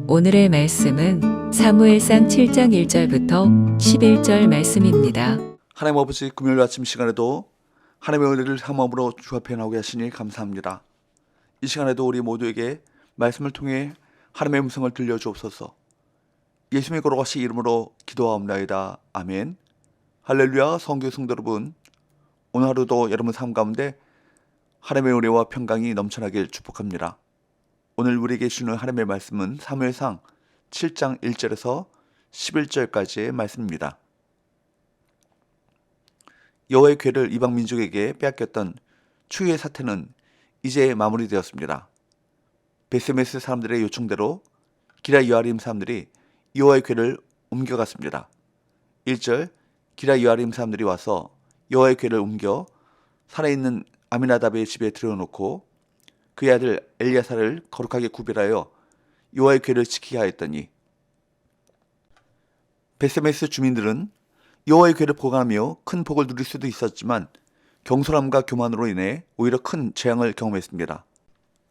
오늘의 말씀은 사무엘상 7장 1절부터 11절 말씀입니다. 하나님 아버지, 금요일 아침 시간에도 하나님의 은혜를 삼음으로 주 앞에 나오게 하시니 감사합니다. 이 시간에도 우리 모두에게 말씀을 통해 하나님의 음성을 들려주옵소서. 예수님의 거룩하신 이름으로 기도하옵나이다. 아멘. 할렐루야. 성교 성도 여러분, 오늘 하루도 여러분 삶 가운데 하나님의 은혜와 평강이 넘쳐나길 축복합니다. 오늘 우리에게 주는 하나님의 말씀은 사무엘상 7장 1절에서 11절까지의 말씀입니다. 여호와의 궤를 이방 민족에게 빼앗겼던 추위의 사태는 이제 마무리되었습니다. 베스메스 사람들의 요청대로 기라 여아림 사람들이 여호와의 궤를 옮겨갔습니다. 1절, 기라 여아림 사람들이 와서 여호와의 궤를 옮겨 산에 있는 아미나답의 집에 들여놓고 그의 아들 엘리야사를 거룩하게 구별하여 여호와의 궤를 지키게 하였더니, 베스메스 주민들은 여호와의 궤를 보관하며 큰 복을 누릴 수도 있었지만 경솔함과 교만으로 인해 오히려 큰 재앙을 경험했습니다.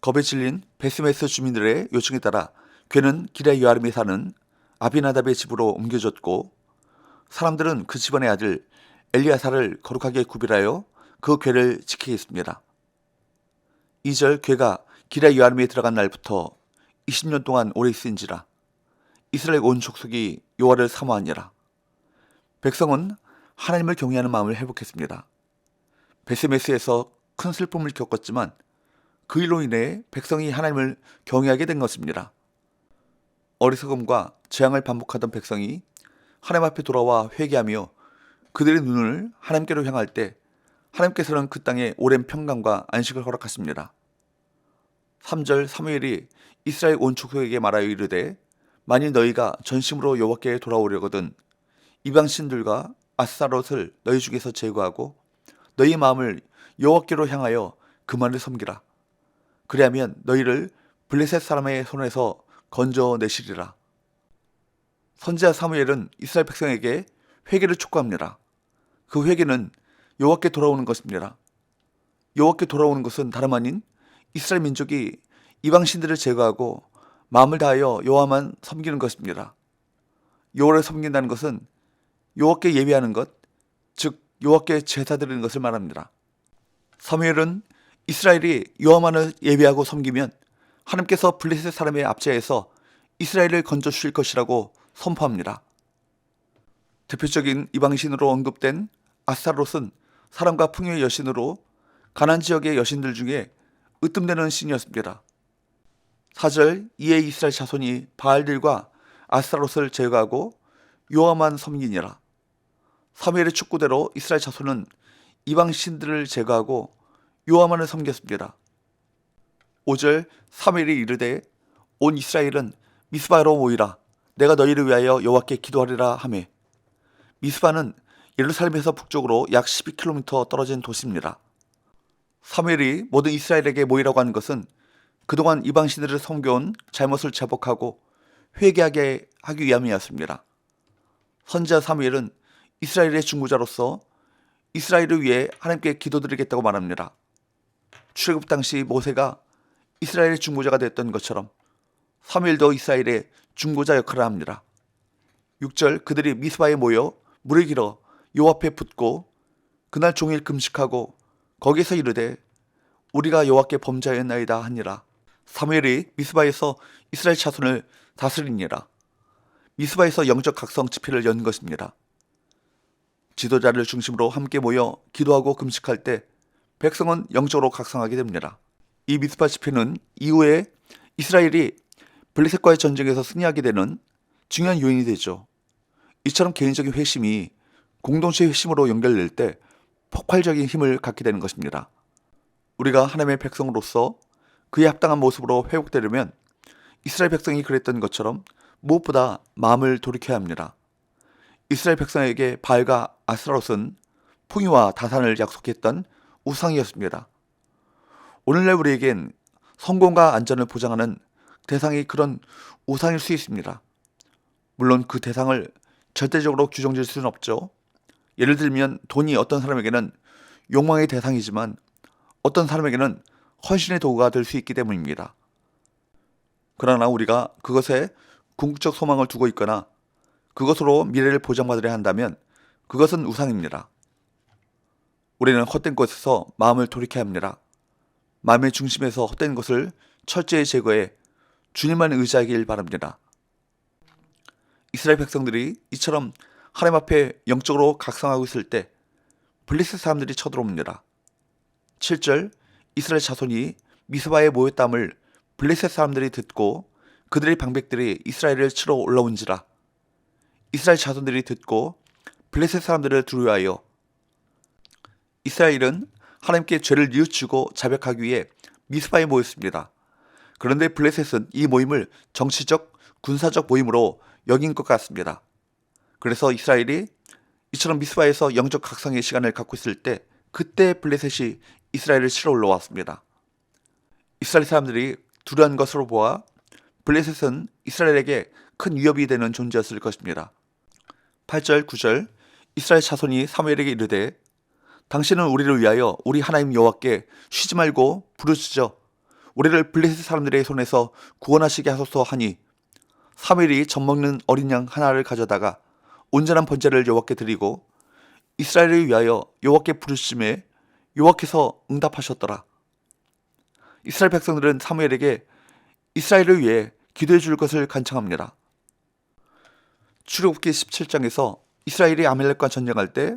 겁에 질린 베스메스 주민들의 요청에 따라 궤는 기라 여아림에 사는 아비나답의 집으로 옮겨졌고, 사람들은 그 집안의 아들 엘리야사를 거룩하게 구별하여 그 궤를 지키게 했습니다. 2절, 궤가 기라 여아림에 들어간 날부터 20년 동안 오래 있은지라 이스라엘 온 족속이 여호와를 사모하니라. 백성은 하나님을 경외하는 마음을 회복했습니다. 베스메스에서 큰 슬픔을 겪었지만 그 일로 인해 백성이 하나님을 경외하게 된 것입니다. 어리석음과 재앙을 반복하던 백성이 하나님 앞에 돌아와 회개하며 그들의 눈을 하나님께로 향할 때 하나님께서는 그 땅에 오랜 평강과 안식을 허락하십니다. 3절, 사무엘이 이스라엘 온 족속에게 말하여 이르되, 만일 너희가 전심으로 여호와께 돌아오려거든 이방 신들과 아스타롯을 너희 중에서 제거하고 너희 마음을 여호와께로 향하여 그만을 섬기라. 그리하면 너희를 블레셋 사람의 손에서 건져내시리라. 선지자 사무엘은 이스라엘 백성에게 회개를 촉구합니다. 그 회개는 여호와께 돌아오는 것입니다. 여호와께 돌아오는 것은 다름 아닌 이스라엘 민족이 이방 신들을 제거하고 마음을 다하여 여호와만 섬기는 것입니다. 여호와를 섬긴다는 것은 여호와께 예배하는 것, 즉 여호와께 제사 드리는 것을 말합니다. 사무엘은 이스라엘이 여호와만을 예배하고 섬기면 하나님께서 블레셋 사람의 압제에서 이스라엘을 건져 주실 것이라고 선포합니다. 대표적인 이방신으로 언급된 아스타롯은 사람과 풍요의 여신으로 가나안 지역의 여신들 중에 으뜸되는 신이었습니다. 4절, 이에 이스라엘 자손이 바알들과 아스타롯을 제거하고 여호와만 섬기니라. 사무엘의 촉구대로 이스라엘 자손은 이방 신들을 제거하고 여호와만을 섬겼습니다. 5절, 사무엘이 이르되 온 이스라엘은 미스바로 모이라. 내가 너희를 위하여 여호와께 기도하리라 하매. 미스바는 예루살렘에서 북쪽으로 약 12km 떨어진 도시입니다. 사무엘이 모든 이스라엘에게 모이라고 한 것은 그동안 이방 신들을 섬겨온 잘못을 자복하고 회개하게 하기 위함이었습니다. 선지자 사무엘은 이스라엘의 중보자로서 이스라엘을 위해 하나님께 기도드리겠다고 말합니다. 출애굽 당시 모세가 이스라엘의 중보자가 됐던 것처럼 사무엘도 이스라엘의 중보자 역할을 합니다. 6절, 그들이 미스바에 모여 물을 길어 여호와 앞에 붓고 그날 종일 금식하고 거기서 이르되 우리가 여호와께 범죄하였나이다 하니라. 사무엘이 미스바에서 이스라엘 자손을 다스리니라. 미스바에서 영적 각성 집회를 연 것입니다. 지도자를 중심으로 함께 모여 기도하고 금식할 때 백성은 영적으로 각성하게 됩니다. 이 미스바 집회는 이후에 이스라엘이 블레셋과의 전쟁에서 승리하게 되는 중요한 요인이 되죠. 이처럼 개인적인 회심이 공동체 회심으로 연결될 때 폭발적인 힘을 갖게 되는 것입니다. 우리가 하나님의 백성으로서 그에 합당한 모습으로 회복되려면 이스라엘 백성이 그랬던 것처럼 무엇보다 마음을 돌이켜야 합니다. 이스라엘 백성에게 바알과 아스타롯은 풍요와 다산을 약속했던 우상이었습니다. 오늘날 우리에겐 성공과 안전을 보장하는 대상이 그런 우상일 수 있습니다. 물론 그 대상을 절대적으로 규정질 수는 없죠. 예를 들면 돈이 어떤 사람에게는 욕망의 대상이지만 어떤 사람에게는 헌신의 도구가 될 수 있기 때문입니다. 그러나 우리가 그것에 궁극적 소망을 두고 있거나 그것으로 미래를 보장받으려 한다면 그것은 우상입니다. 우리는 헛된 것에서 마음을 돌이켜야 합니다. 마음의 중심에서 헛된 것을 철저히 제거해 주님만 의지하길 바랍니다. 이스라엘 백성들이 이처럼 하나님 앞에 영적으로 각성하고 있을 때 블레셋 사람들이 쳐들어옵니다. 7절 이스라엘 자손이 미스바에 모였담을 블레셋 사람들이 듣고 그들의 방백들이 이스라엘을 치러 올라온지라. 이스라엘 자손들이 듣고 블레셋 사람들을 두려워하여 이스라엘은 하나님께 죄를 뉘우치고 자백하기 위해 미스바에 모였습니다. 그런데 블레셋은 이 모임을 정치적, 군사적 모임으로 여긴 것 같습니다. 그래서 이스라엘이 이처럼 미스바에서 영적 각성의 시간을 갖고 있을 때 그때 블레셋이 이스라엘을 치러 올라왔습니다. 이스라엘 사람들이 두려운 것으로 보아 블레셋은 이스라엘에게 큰 위협이 되는 존재였을 것입니다. 8절, 9절 이스라엘 자손이 사무엘에게 이르되 당신은 우리를 위하여 우리 하나님 여호와께 쉬지 말고 부르짖어 우리를 블레셋 사람들의 손에서 구원하시게 하소서 하니 사무엘이 젖먹는 어린 양 하나를 가져다가 온전한 번제를 여호와께 드리고 이스라엘을 위하여 여호와께 부르짖음에 여호와께서 응답하셨더라. 이스라엘 백성들은 사무엘에게 이스라엘을 위해 기도해 줄 것을 간청합니다. 출애굽기 17장에서 이스라엘이 아말렉과 전쟁할 때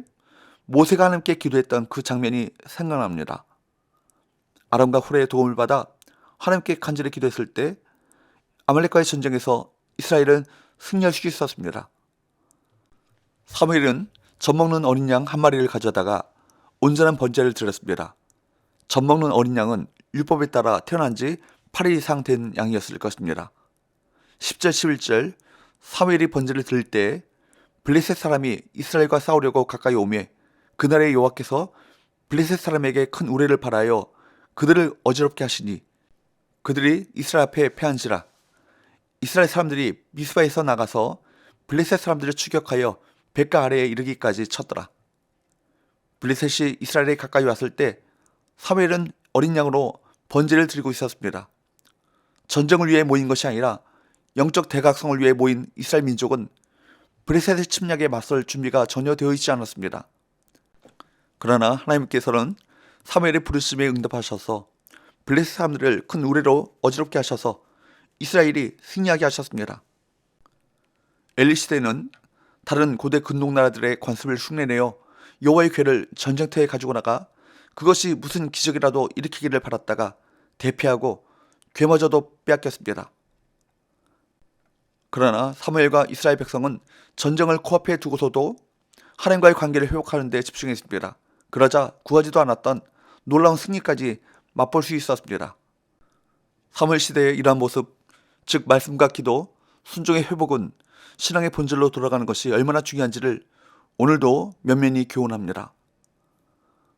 모세가 하나님께 기도했던 그 장면이 생각납니다. 아람과 훌의 도움을 받아 하나님께 간절히 기도했을 때 아말렉과의 전쟁에서 이스라엘은 승리할 수 있었습니다. 사무엘은 젖먹는 어린 양 한 마리를 가져다가 온전한 번제를 드렸습니다. 젖먹는 어린 양은 율법에 따라 태어난 지 8일 이상 된 양이었을 것입니다. 10절 11절 사무엘이 번제를 드릴 때 블레셋 사람이 이스라엘과 싸우려고 가까이 오매 그날에 여호와께서 블레셋 사람에게 큰 우레를 발하여 그들을 어지럽게 하시니 그들이 이스라엘 앞에 패한지라. 이스라엘 사람들이 미스바에서 나가서 블레셋 사람들을 추격하여 백가 아래에 이르기까지 쳤더라. 블레셋이 이스라엘에 가까이 왔을 때 사무엘은 어린 양으로 번제를 드리고 있었습니다. 전쟁을 위해 모인 것이 아니라 영적 대각성을 위해 모인 이스라엘 민족은 블레셋의 침략에 맞설 준비가 전혀 되어 있지 않았습니다. 그러나 하나님께서는 사무엘의 부르심에 응답하셔서 블레셋 사람들을 큰 우레로 어지럽게 하셔서 이스라엘이 승리하게 하셨습니다. 엘리 시대는 다른 고대 근동 나라들의 관습을 흉내내어 여호와의 궤를 전쟁터에 가지고 나가 그것이 무슨 기적이라도 일으키기를 바랐다가 대피하고 궤마저도 빼앗겼습니다. 그러나 사무엘과 이스라엘 백성은 전쟁을 코앞에 두고서도 하나님과의 관계를 회복하는 데 집중했습니다. 그러자 구하지도 않았던 놀라운 승리까지 맛볼 수 있었습니다. 사무엘 시대의 이러한 모습, 즉 말씀과 기도, 순종의 회복은 신앙의 본질로 돌아가는 것이 얼마나 중요한지를 오늘도 면면히 교훈합니다.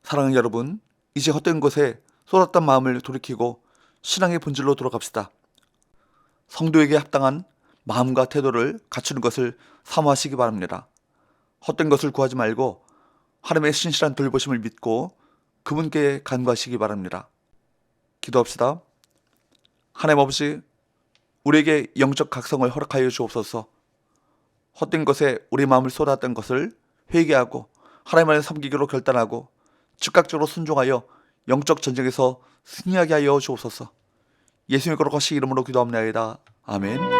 사랑하는 여러분, 이제 헛된 것에 쏟았던 마음을 돌이키고 신앙의 본질로 돌아갑시다. 성도에게 합당한 마음과 태도를 갖추는 것을 사모하시기 바랍니다. 헛된 것을 구하지 말고 하나님의 신실한 돌보심을 믿고 그분께 간구하시기 바랍니다. 기도합시다. 하나님 아버지, 우리에게 영적 각성을 허락하여 주옵소서. 헛된 것에 우리 마음을 쏟았던 것을 회개하고 하나님을 섬기기로 결단하고 즉각적으로 순종하여 영적 전쟁에서 승리하게 하여 주옵소서. 예수님의 거룩하신 이름으로 기도합나이다. 아멘.